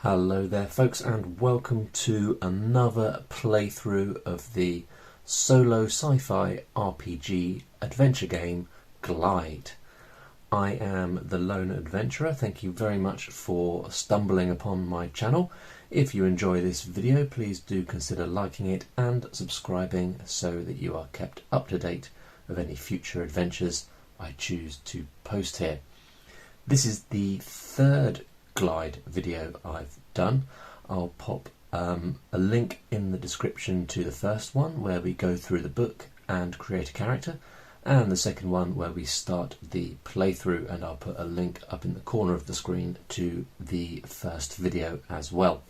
Hello there folks, and welcome to another playthrough of the solo sci-fi RPG adventure game Glide. I am the lone adventurer. Thank you very much for stumbling upon my channel. If you enjoy this video, please do consider liking it and subscribing so that you are kept up to date of any future adventures I choose to post here. This is the third Glide video I've done. I'll pop a link in the description to the first one where we go through the book and create a character, and the second one where we start the playthrough, and I'll put a link up in the corner of the screen to the first video as well.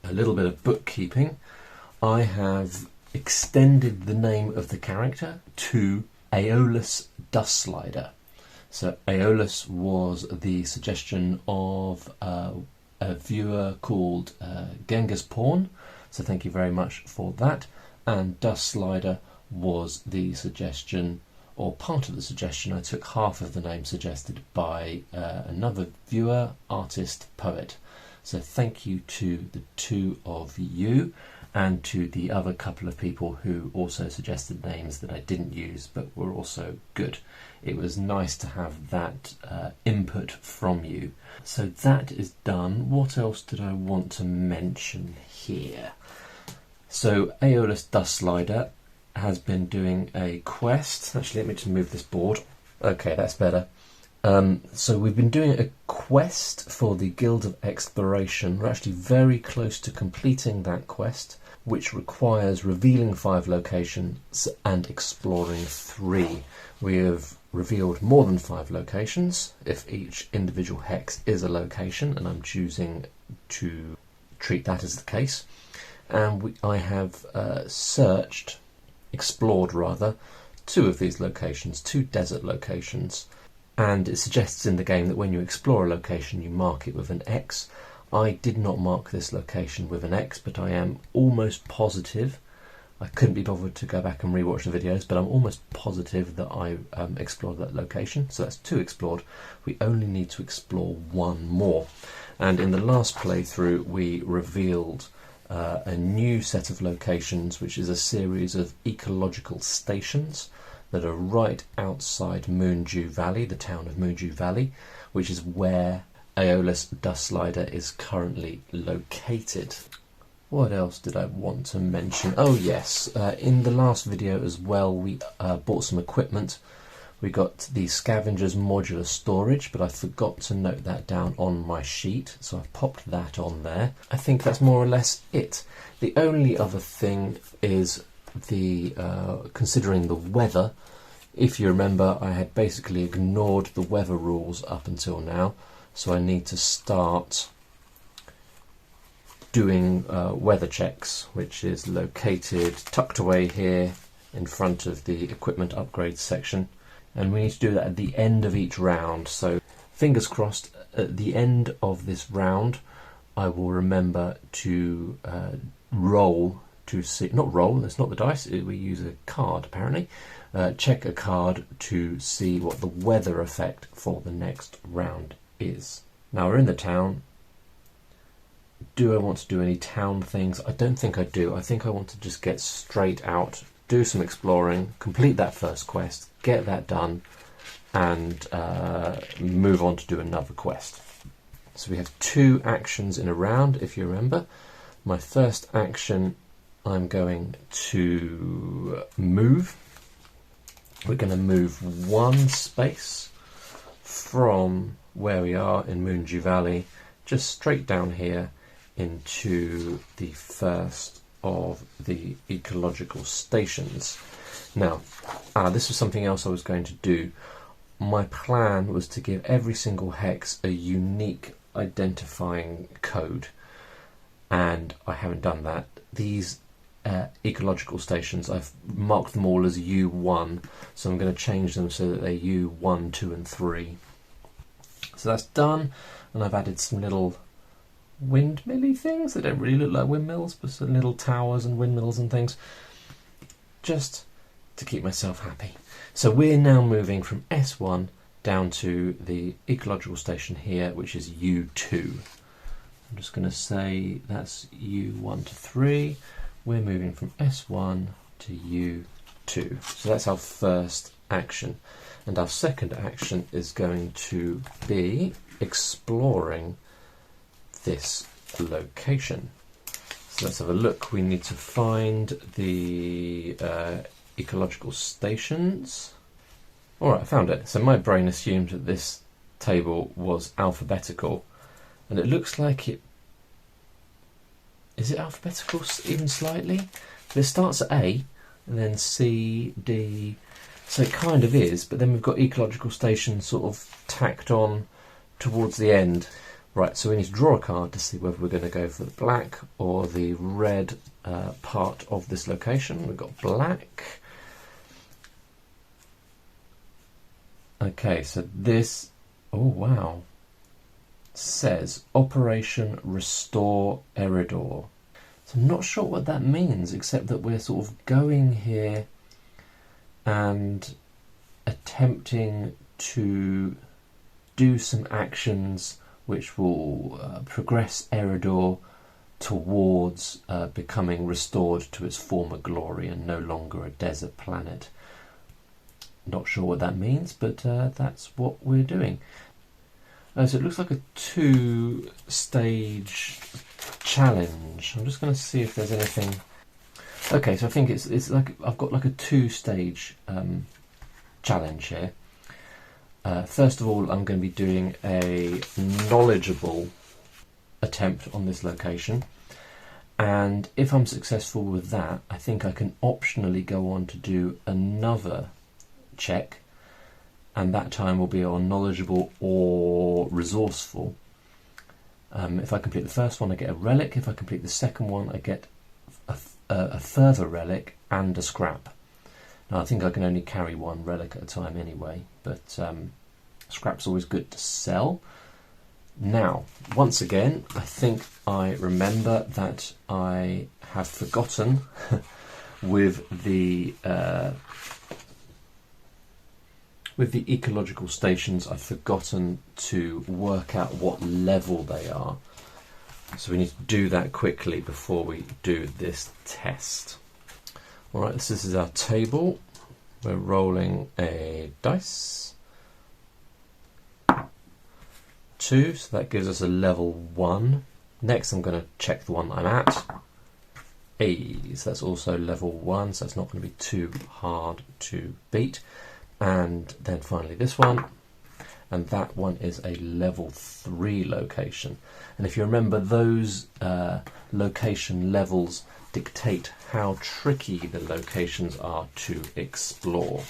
A little bit of bookkeeping. I have extended the name of the character to Aeolus Dustslider. So Aeolus was the suggestion of a viewer called Genghis Pawn, so thank you very much for that. And Dustslider was the suggestion, or part of the suggestion. I took half of the name suggested by another viewer, artist, poet. So thank you to the two of you, and to the other couple of people who also suggested names that I didn't use but were also good. It was nice to have that input from you. So that is done. What else did I want to mention here? So Aeolus Dustslider has been doing a quest. Actually, let me just move this board. Okay, that's better. So we've been doing a quest for the Guild of Exploration. We're actually very close to completing that quest, which requires revealing 5 locations and exploring 3. We have revealed more than 5 locations if each individual hex is a location, and I'm choosing to treat that as the case. And I have explored rather, 2 of these locations, 2 desert locations. And it suggests in the game that when you explore a location you mark it with an X. I did not mark this location with an X, but I am almost positive, I couldn't be bothered to go back and rewatch the videos, but I'm almost positive that I explored that location. So that's 2 explored. We only need to explore 1 more. And in the last playthrough we revealed a new set of locations, which is a series of ecological stations that are right outside Moondew Valley, the town of Moondew Valley, which is where Aeolus Dustslider is currently located. What else did I want to mention? Oh yes, in the last video as well we bought some equipment. We got the Scavenger's modular storage, but I forgot to note that down on my sheet, so I've popped that on there. I think that's more or less it. The only other thing is the considering the weather. If you remember, I had basically ignored the weather rules up until now, so I need to start doing weather checks, which is located tucked away here in front of the equipment upgrades section, and we need to do that at the end of each round. So fingers crossed, at the end of this round I will remember to roll to see, not roll, it's not the dice, we use a card apparently, check a card to see what the weather effect for the next round is. Now we're in the town. Do I want to do any town things? I don't think I do. I think I want to just get straight out, do some exploring, complete that first quest, get that done, and move on to do another quest. So we have 2 actions in a round, if you remember. My first action, I'm going to move. We're going to move 1 space from where we are in Moondew Valley, just straight down here into the first of the ecological stations. Now, this was something else I was going to do. My plan was to give every single hex a unique identifying code, and I haven't done that. These ecological stations, I've marked them all as U1, so I'm going to change them so that they're U1, 2 and 3. So that's done, and I've added some little windmilly things. They don't really look like windmills, but some little towers and windmills and things, just to keep myself happy. So we're now moving from S1 down to the ecological station here, which is U2. I'm just going to say that's U1 to 3. We're moving from S1 to U2. So that's our first action. And our second action is going to be exploring this location. So let's have a look. We need to find the ecological stations. Alright, I found it. So my brain assumed that this table was alphabetical, and it looks like it... Is it alphabetical even slightly? It starts at A, and then C, D... So it kind of is, but then we've got ecological stations sort of tacked on towards the end. Right, so we need to draw a card to see whether we're going to go for the black or the red part of this location. We've got black. Okay, so this, oh wow, says Operation Restore Eridoor. So I'm not sure what that means, except that we're sort of going here and attempting to do some actions which will progress Eridoor towards becoming restored to its former glory and no longer a desert planet. Not sure what that means, but that's what we're doing. So it looks like a 2-stage challenge. I'm just going to see if there's anything. Okay, so I think it's like I've got like a 2-stage challenge here. First of all, I'm going to be doing a knowledgeable attempt on this location, and if I'm successful with that, I think I can optionally go on to do another check, and that time will be on knowledgeable or resourceful. If I complete the first one, I get a relic. If I complete the second one, I get a further relic and a scrap. Now, I think I can only carry one relic at a time anyway, but scrap's always good to sell. Now, once again, I think I remember that I have forgotten with the ecological stations, I've forgotten to work out what level they are. So we need to do that quickly before we do this test. Alright, this is our table. We're rolling a dice. 2, so that gives us a level 1. Next I'm going to check the one I'm at. So that's also level 1, so it's not going to be too hard to beat. And then finally this one, and that one is a level 3 location. And if you remember, those location levels dictate how tricky the locations are to explore.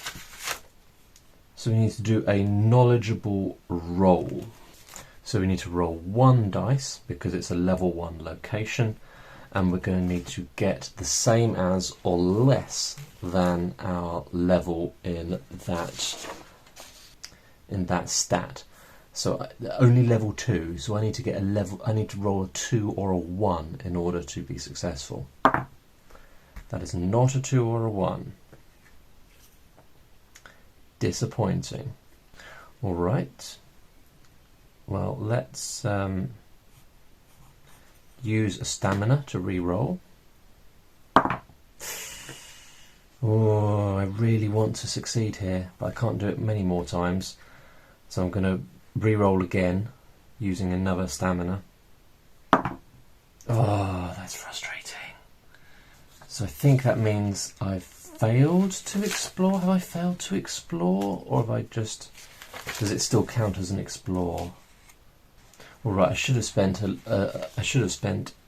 So we need to do a knowledgeable roll. So we need to roll 1 dice because it's a level 1 location, and we're going to need to get the same as or less than our level in that stat. So only level 2, so I need to get a level, I need to roll a 2 or a 1 in order to be successful. That is not a 2 or a 1. Disappointing. Alright. Well, let's use a stamina to re-roll. Oh, I really want to succeed here, but I can't do it many more times. So I'm going to re-roll again using another stamina. Oh, that's frustrating. So I think that means I've failed to explore. Have I failed to explore, or have I just... Does it still count as an explore? All right, I should have spent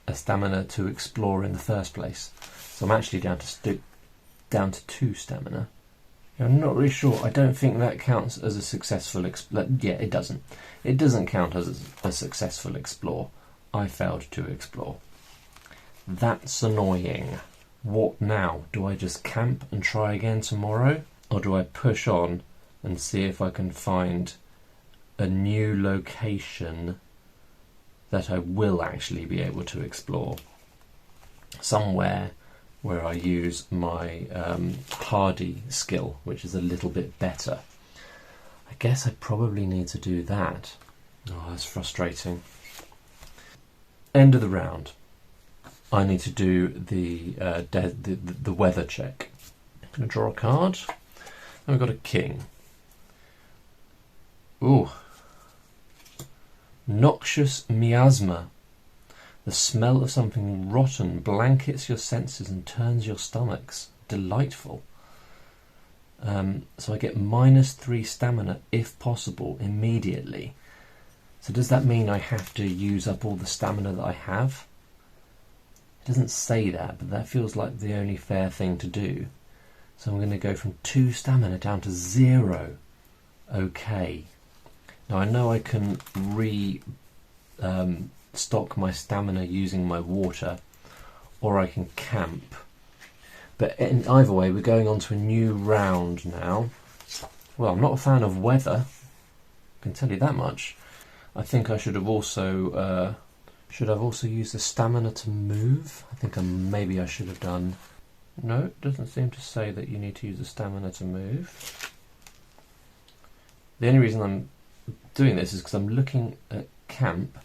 a stamina to explore in the first place. So I'm actually down to 2 stamina. I'm not really sure. I don't think that counts as a successful yeah, it doesn't. It doesn't count as a successful explore. I failed to explore. That's annoying. What now? Do I just camp and try again tomorrow? Or do I push on and see if I can find a new location that I will actually be able to explore? Somewhere where I use my hardy skill, which is a little bit better. I guess I probably need to do that. Oh, that's frustrating. end of the round, I need to do the weather check. I'm going to draw a card. And we've got a king. Ooh. Noxious miasma. The smell of something rotten blankets your senses and turns your stomachs. Delightful. So I get -3 stamina, if possible, immediately. So does that mean I have to use up all the stamina that I have? It doesn't say that, but that feels like the only fair thing to do. So I'm going to go from 2 stamina down to 0. Okay. Now I know I can stock my stamina using my water, or I can camp. But in either way, we're going on to a new round now. Well, I'm not a fan of weather, I can tell you that much. I think I should have also used the stamina to move. I think maybe I should have done. No, it doesn't seem to say that you need to use the stamina to move. The only reason I'm doing this is because I'm looking at camp,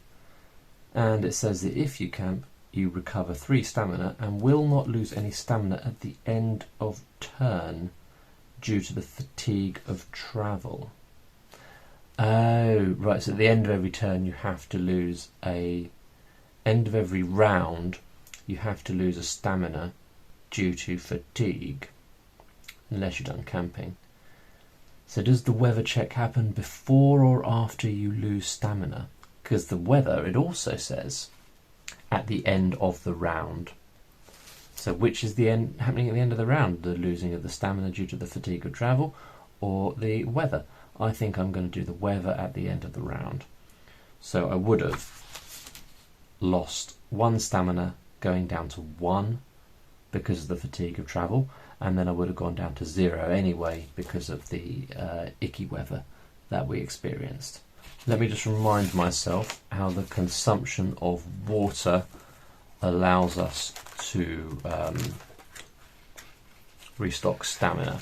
and it says that if you camp, you recover 3 stamina and will not lose any stamina at the end of turn due to the fatigue of travel. Oh, right, so at the end of every turn you have to lose end of every round you have to lose a stamina due to fatigue, unless you're done camping. So does the weather check happen before or after you lose stamina? Because the weather, it also says at the end of the round. So which is happening at the end of the round? The losing of the stamina due to the fatigue of travel, or the weather? I think I'm going to do the weather at the end of the round. So I would have lost 1 stamina going down to 1 because of the fatigue of travel, and then I would have gone down to 0 anyway because of the icky weather that we experienced. Let me just remind myself how the consumption of water allows us to restock stamina.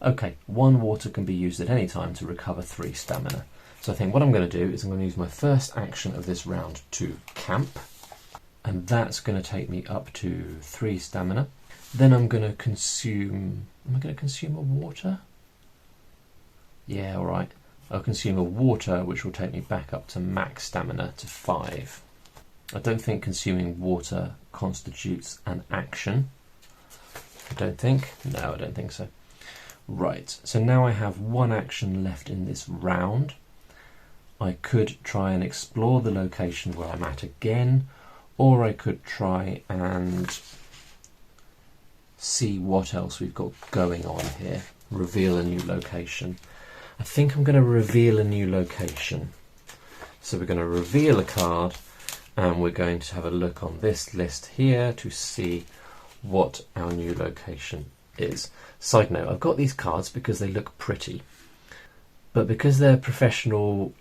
Okay, 1 water can be used at any time to recover 3 stamina. So I think what I'm going to do is I'm going to use my first action of this round to camp, and that's going to take me up to 3 stamina. Then I'm going to consume... Am I going to consume a water? Yeah, alright. I'll consume a water, which will take me back up to max stamina to 5. I don't think consuming water constitutes an action. I don't think. No, I don't think so. Right, so now I have 1 action left in this round. I could try and explore the location where I'm at again, or I could try and see what else we've got going on here. Reveal a new location. I think I'm going to reveal a new location. So we're going to reveal a card, and we're going to have a look on this list here to see what our new location is. Side note, I've got these cards because they look pretty, but because they're professional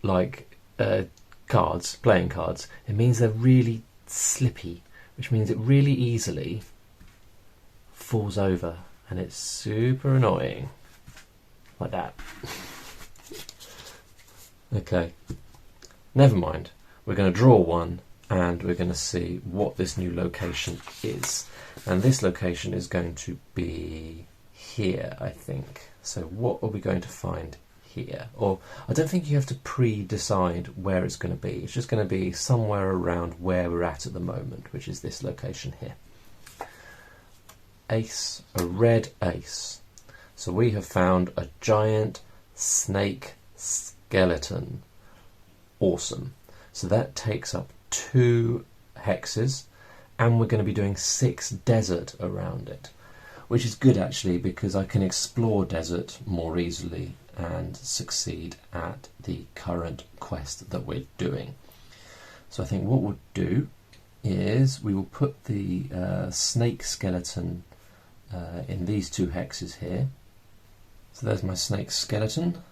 cards, playing cards, it means they're really slippy, which means it really easily falls over, and it's super annoying. Like that. Okay, never mind. We're going to draw 1, and we're going to see what this new location is. And this location is going to be here, I think. So what are we going to find here? Or I don't think you have to pre-decide where it's going to be. It's just going to be somewhere around where we're at the moment, which is this location here. Ace, a red ace. So we have found a giant snake skeleton. Awesome. So that takes up 2 hexes, and we're going to be doing 6 desert around it, which is good actually, because I can explore desert more easily and succeed at the current quest that we're doing. So I think what we'll do is we will put the snake skeleton in these 2 hexes here. So there's my snake skeleton.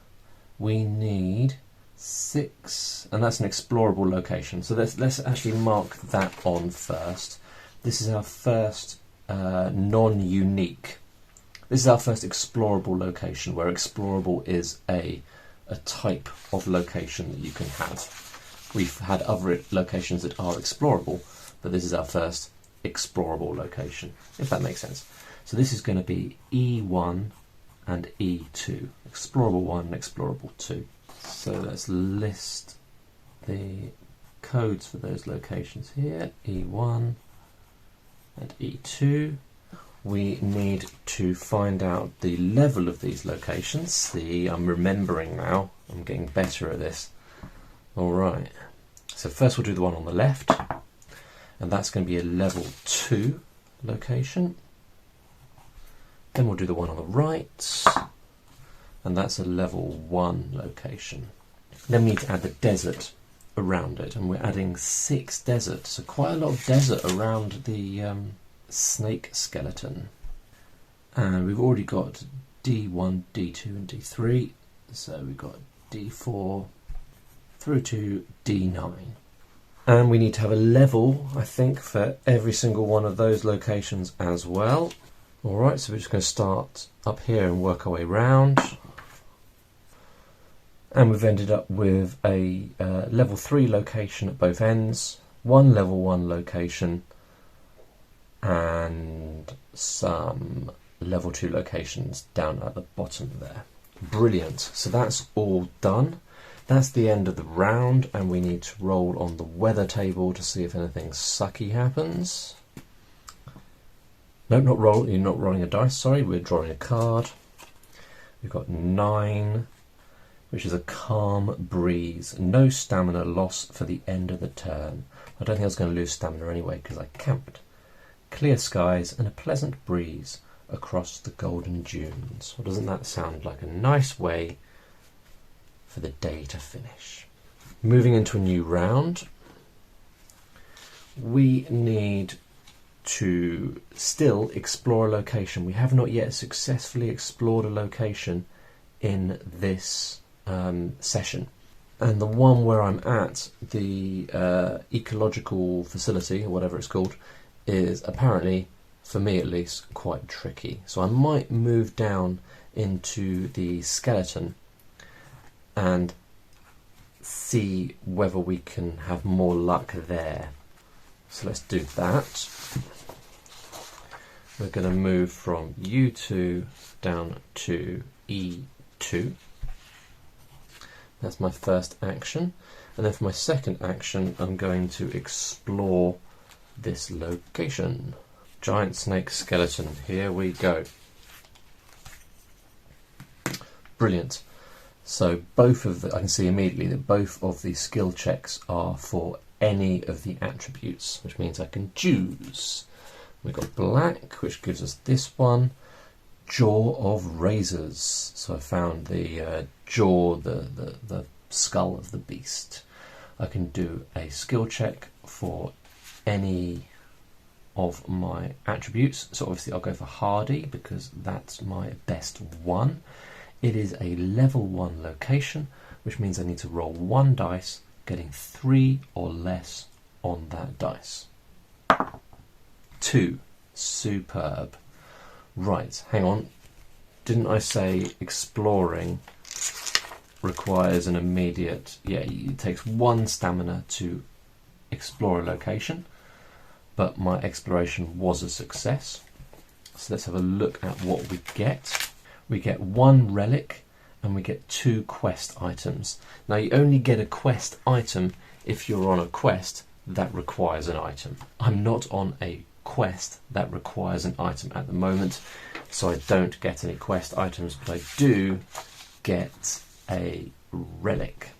We need 6, and that's an explorable location. So let's actually mark that on first. This is our first non-unique. This is our first explorable location, where explorable is a type of location that you can have. We've had other locations that are explorable, but this is our first explorable location, if that makes sense. So this is going to be E1 and E2, explorable 1 and explorable 2. So let's list the codes for those locations here, E1 and E2. We need to find out the level of these locations. See, I'm remembering now, I'm getting better at this. Alright, so first we'll do the one on the left, and that's going to be a level 2 location. Then we'll do the one on the right, and that's a level 1 location. Then we need to add the desert around it, and we're adding 6 deserts, so quite a lot of desert around the snake skeleton. And we've already got D1, D2 and D3, so we've got D4 through to D9. And we need to have a level, I think, for every single one of those locations as well. Alright, so we're just going to start up here and work our way round. And we've ended up with a level 3 location at both ends, one level 1 location, and some level 2 locations down at the bottom there. Brilliant. So that's all done. That's the end of the round, and we need to roll on the weather table to see if anything sucky happens. Nope, you're not rolling a dice, sorry, we're drawing a card. We've got 9, which is a calm breeze. No stamina loss for the end of the turn. I don't think I was going to lose stamina anyway because I camped. Clear skies and a pleasant breeze across the golden dunes. Well, doesn't that sound like a nice way for the day to finish? Moving into a new round, we need to still explore a location. We have not yet successfully explored a location in this session. And the one where I'm at, the ecological facility, or whatever it's called, is apparently, for me at least, quite tricky. So I might move down into the skeleton and see whether we can have more luck there. So let's do that. We're going to move from U2 down to E2. That's my first action. And then for my second action, I'm going to explore this location. Giant snake skeleton, here we go. Brilliant. So both of the, I can see immediately that both of the skill checks are for any of the attributes, which means I can choose. We've got black, which gives us this one, jaw of razors. So I found the jaw, the skull of the beast. I can do a skill check for any of my attributes. So obviously I'll go for hardy because that's my best one. It is a level 1 location, which means I need to roll 1 dice, getting 3 or less on that dice. 2. Superb. Right, hang on. Didn't I say exploring requires an immediate... Yeah, it takes 1 stamina to explore a location, but my exploration was a success. So let's have a look at what we get. We get 1 relic and we get 2 quest items. Now you only get a quest item if you're on a quest that requires an item. I'm not on a quest that requires an item at the moment, so I don't get any quest items, but I do get a relic.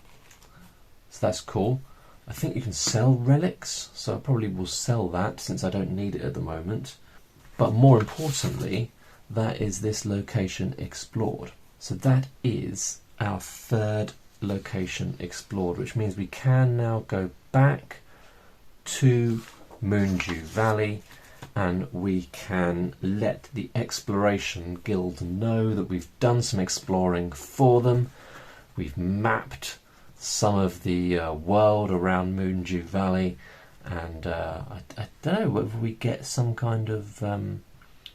So that's cool. I think you can sell relics, so I probably will sell that since I don't need it at the moment. But more importantly, that is this location explored. So that is our 3rd location explored, which means we can now go back to Moondew Valley and we can let the Exploration Guild know that we've done some exploring for them. We've mapped some of the world around Moondew Valley, and I don't know whether we get some kind of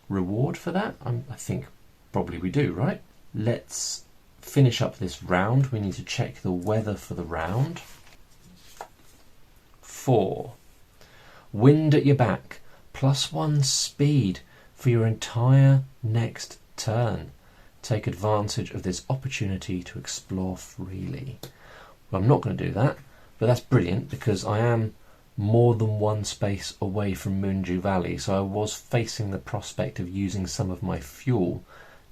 reward for that. I think probably we do, right? Let's finish up this round. We need to check the weather for the round. 4. Wind at your back, +1 speed for your entire next turn. Take advantage of this opportunity to explore freely. Well, I'm not going to do that, but that's brilliant because I am more than one space away from Moondew Valley, so I was facing the prospect of using some of my fuel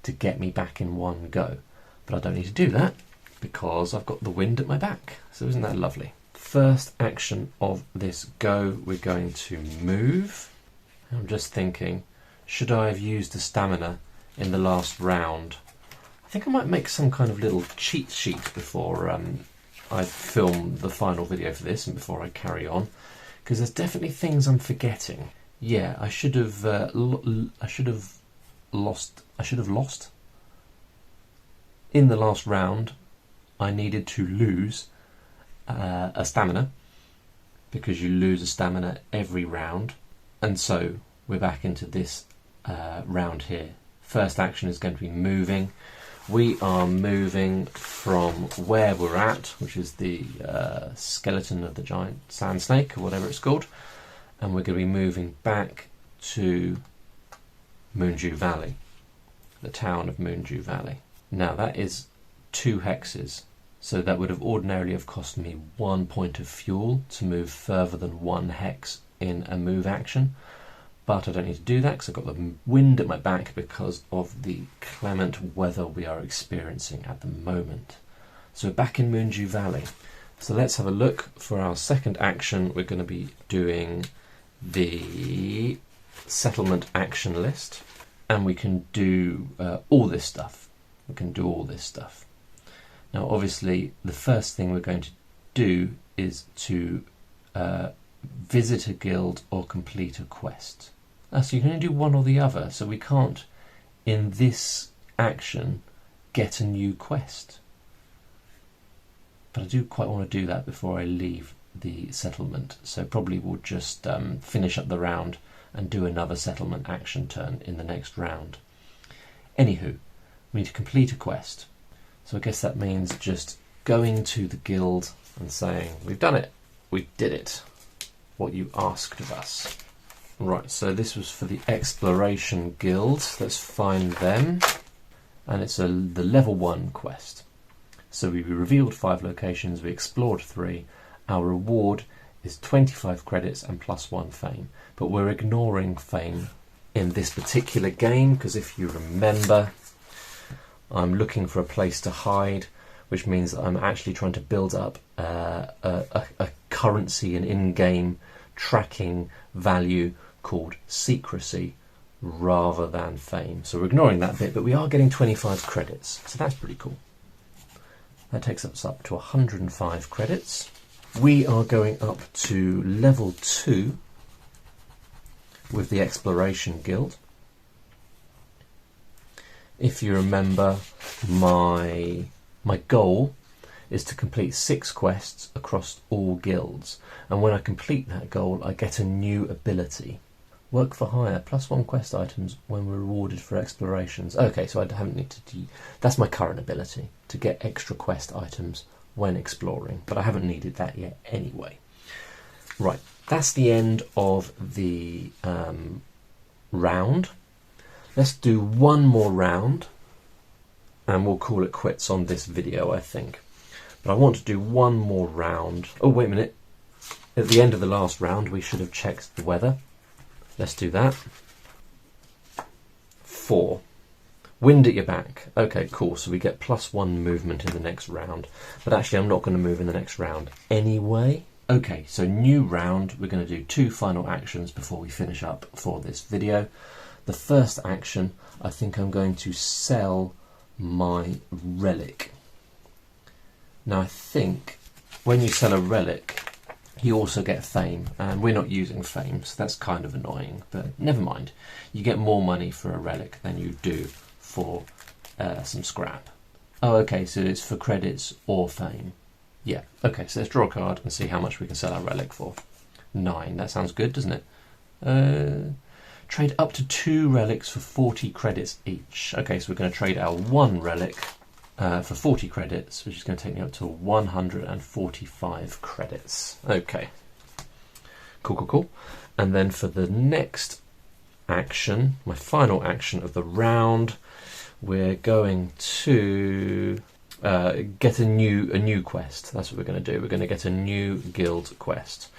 to get me back in one go. But I don't need to do that because I've got the wind at my back. So isn't that lovely? First action of this go, we're going to move. I'm just thinking, should I have used the stamina in the last round? I think I might make some kind of little cheat sheet before I film the final video for this and before I carry on, because there's definitely things I'm forgetting. Yeah, I should have lost. In the last round, I needed to lose a stamina, because you lose a stamina every round, and so we're back into this round here. First action is going to be moving. We are moving from where we're at, which is the skeleton of the giant sand snake, or whatever it's called, and we're going to be moving back to Moondew Valley, the town of Moondew Valley. Now that is 2 hexes, so that would have ordinarily have cost me 1 point of fuel to move further than 1 hex in a move action. But I don't need to do that because I've got the wind at my back because of the clement weather we are experiencing at the moment. So we're back in Moondew Valley. So let's have a look. For our second action, we're going to be doing the settlement action list. And we can do all this stuff. We can do all this stuff. Now obviously the first thing we're going to do is to visit a guild or complete a quest. So you can only do one or the other, so we can't, in this action, get a new quest. But I do quite want to do that before I leave the settlement, so probably we'll just finish up the round and do another settlement action turn in the next round. Anywho, we need to complete a quest. So I guess that means just going to the guild and saying, we've done it, we did it, what you asked of us. Right, so this was for the Exploration Guild. Let's find them. And it's the level 1 quest. So we revealed 5 locations, we explored 3. Our reward is 25 credits and +1 fame. But we're ignoring fame in this particular game, because if you remember, I'm looking for a place to hide, which means that I'm actually trying to build up a currency, an in-game tracking value called secrecy rather than fame. So we're ignoring that bit, but we are getting 25 credits, so that's pretty cool. That takes us up to 105 credits. We are going up to level 2 with the Exploration Guild. If you remember, my goal is to complete 6 quests across all guilds, and when I complete that goal I get a new ability. Work for hire, +1 quest items when we're rewarded for explorations. Okay, so I haven't need to do, that's my current ability, to get extra quest items when exploring, but I haven't needed that yet anyway. Right, that's the end of the round. Let's do one more round and we'll call it quits on this video, I think. But I want to do one more round. Oh, wait a minute. At the end of the last round, we should have checked the weather. Let's do that. 4. Wind at your back. Okay, cool. So we get +1 movement in the next round. But actually, I'm not going to move in the next round anyway. Okay, so new round. We're going to do 2 final actions before we finish up for this video. The first action, I think I'm going to sell my relic. Now, I think when you sell a relic, you also get fame, and we're not using fame, so that's kind of annoying, but never mind. You get more money for a relic than you do for some scrap. Oh, okay, so it's for credits or fame. Yeah, okay, so let's draw a card and see how much we can sell our relic for. 9, that sounds good, doesn't it? Trade up to 2 relics for 40 credits each. Okay, so we're going to trade our 1 relic for 40 credits, which is going to take me up to 145 credits. Okay. Cool. And then for the next action, my final action of the round, we're going to get a new quest. That's what we're going to do. We're going to get a new guild quest.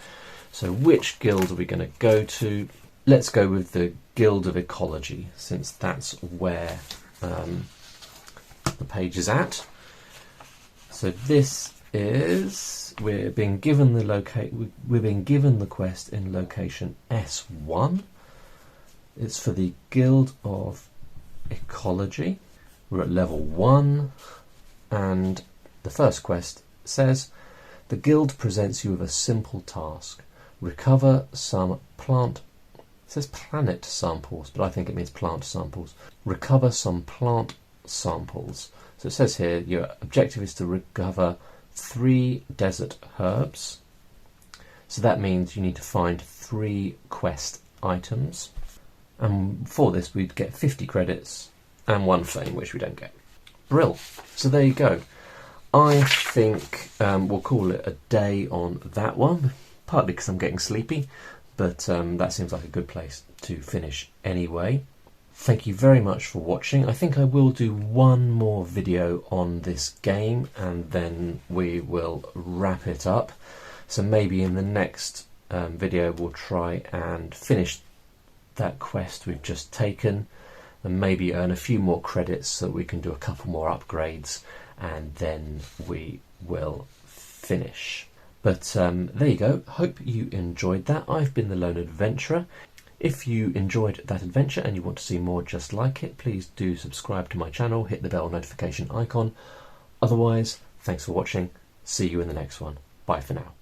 So which guild are we going to go to? Let's go with the Guild of Ecology, since that's where the page is at. So this is, we're being given the quest in location S1. It's for the Guild of Ecology. We're at level 1, and the first quest says, the guild presents you with a simple task. Recover some plant, it says planet samples, but I think it means plant samples. Recover some plant samples. So it says here, your objective is to recover 3 desert herbs. So that means you need to find 3 quest items. And for this, we'd get 50 credits and 1 fame, which we don't get. Brill. So there you go. I think we'll call it a day on that one, partly because I'm getting sleepy, but that seems like a good place to finish anyway. Thank you very much for watching. I think I will do one more video on this game and then we will wrap it up. So maybe in the next video we'll try and finish that quest we've just taken and maybe earn a few more credits so that we can do a couple more upgrades, and then we will finish. But there you go. Hope you enjoyed that. I've been the Lone Adventurer. If you enjoyed that adventure and you want to see more just like it, please do subscribe to my channel, hit the bell notification icon. Otherwise, thanks for watching. See you in the next one. Bye for now.